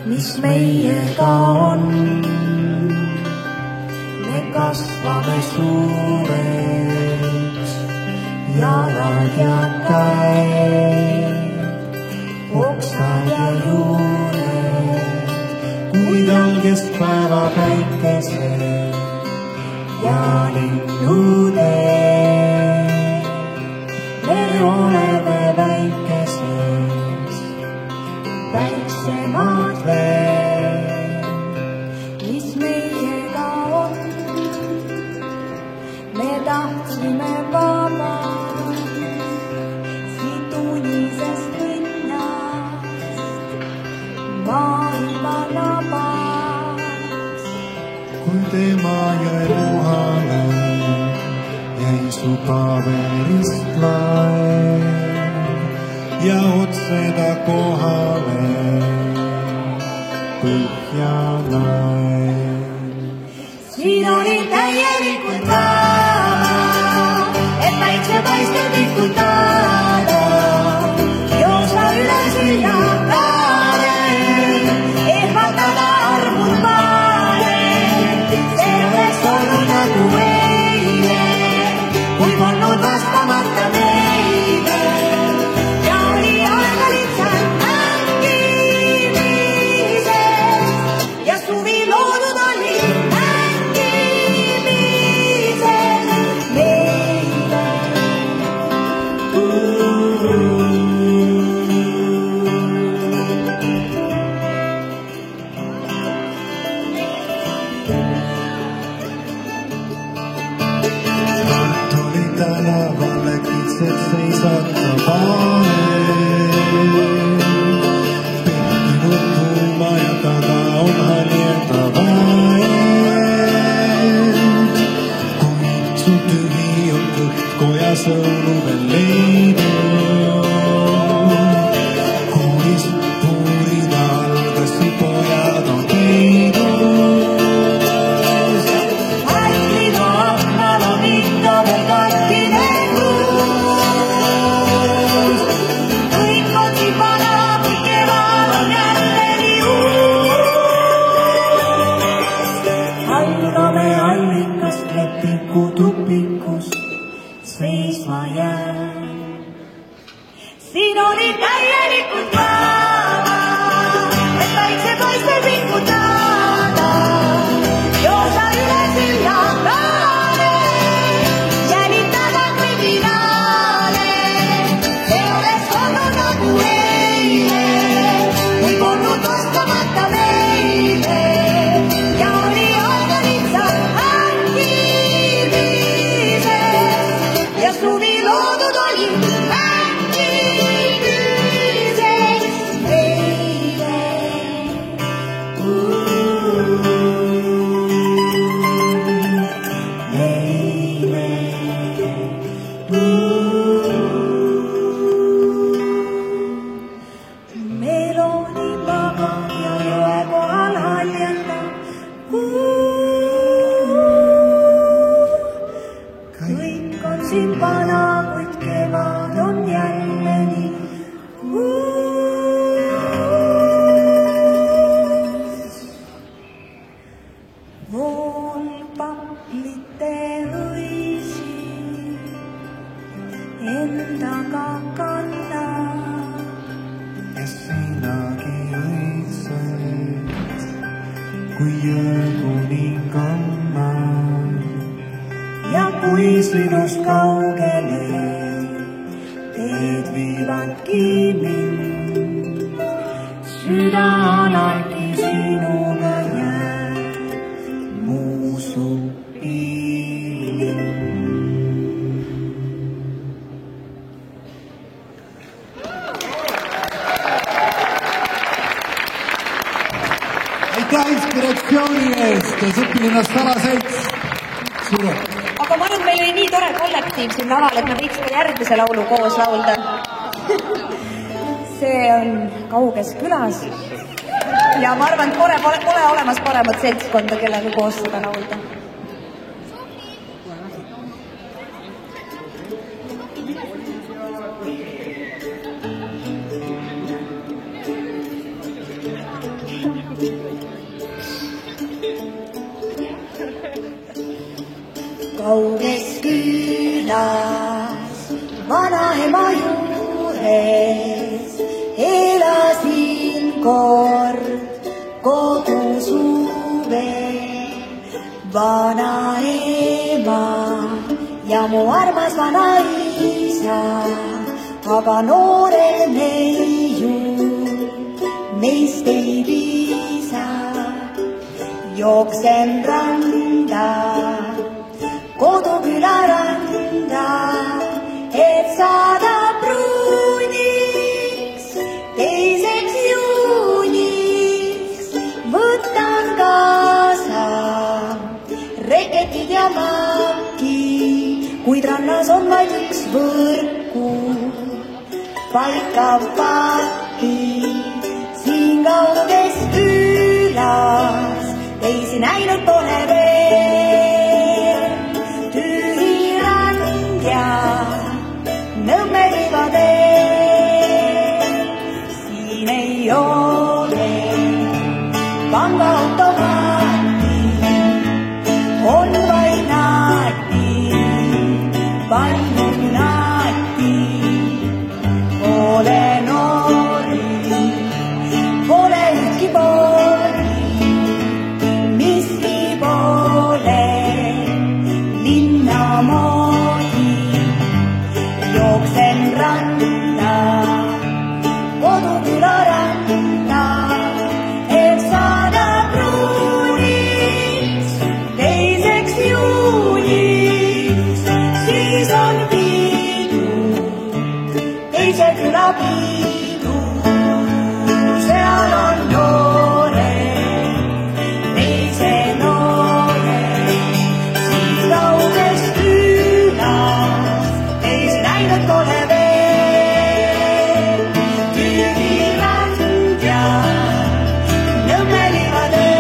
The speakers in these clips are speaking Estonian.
mis meiega on. Me kasvame suureks, jalad ja käed, oksad ja juured, kuid on keskpäeva päikesed ja linnudel. Me oleme väikeses, väiksemad veel, mis meiega on. Me tahtsime vaba siit unisest linnast maailma labas. Kui tema jäi muhale, jäi su paberist laev ja otse ta kohale Põhjalaev. Siin oli täielikult vaba, et päikse paistab ikutada, joosta üle silla kaare, ehmatada armud maale. See oleks olnud nagu eile, kui polnud vastamata meile ja oli aega lihtsalt mängimiseks ja suvi loodud oli tänavale kitsed seisata vaev. Pehkinud tuumaja taga on haljenda vaev. Kuid su tühi on kõht kojas õunudel leidnud. Koolis puurida algasid pojad on keidnud. Tupikus seisma jää. Siin oli täielikult vaba, et päikse paistab ikutada, joosa üle silla kaare, jälitada kriminaale. See oleks olnud nagu eile, kui polnud vastamata meile ja oli aega lihtsalt ja suvi loodud oli mängimiseks meile. Meil oli paga ja jõe kohal haljenda kuu. Kõik on siin vana, kuid kevad on jälle nii uus. Vool paplite õisi endaga kannab. Ja sinagi õitsed, kui jõekuninganna. Ja kui sinust kaugele teed viivadki mind, süda alati sinuga jääb, muusu piilin. Aitäh inspiratsiooni eest ja Õpilinnas Salaselts. Suure. Aga ma arvan, meil oli nii tore kollektiiv siin laval, et me võiks ka järgmise laulu koos laulda. See on kauges külas ja ma arvan, et pole olemas paremat seltskonda, kellega koos seda laulda. kauges külas vanaema juures elasin kord kogu suve. Vanaema ja mu armas vanaisa, aga noorel neiu meist ei piisa. Jooksen randa, koduküla randa, et saada pruuniks 2. juuniks. Võtan kaasa reketid ja maki, kuid rannas on vaid üks võrku. Paika paki siin kauges külas, teisi näinud pole veel. Tühi rand ja Nõmme liivatee, siin ei ole pangaautomaati, on vaid naati, palju naati. Pole noori, pole ühtki pooli, miski pole linna moodi. Jooksen randa, koduküla randa, et saada pruuniks 2. juuniks. Siis on piidu, teise küla piidu, seal on noored, teise noored. Siis kauges külas, teisi näinud pole veel. Tühi rand ja Nõmme liivatee.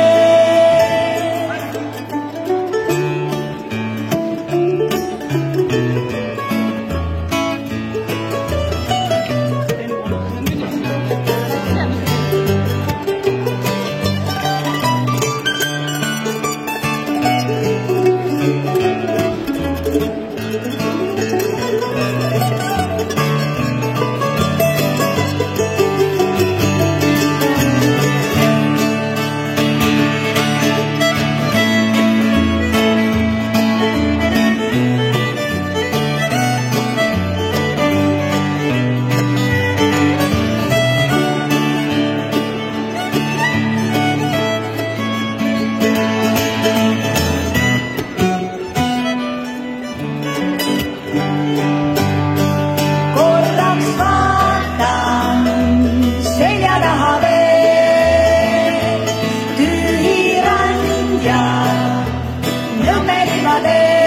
Korraks vaatan selja taha veel, tühi rand ja Nõmme liivatee.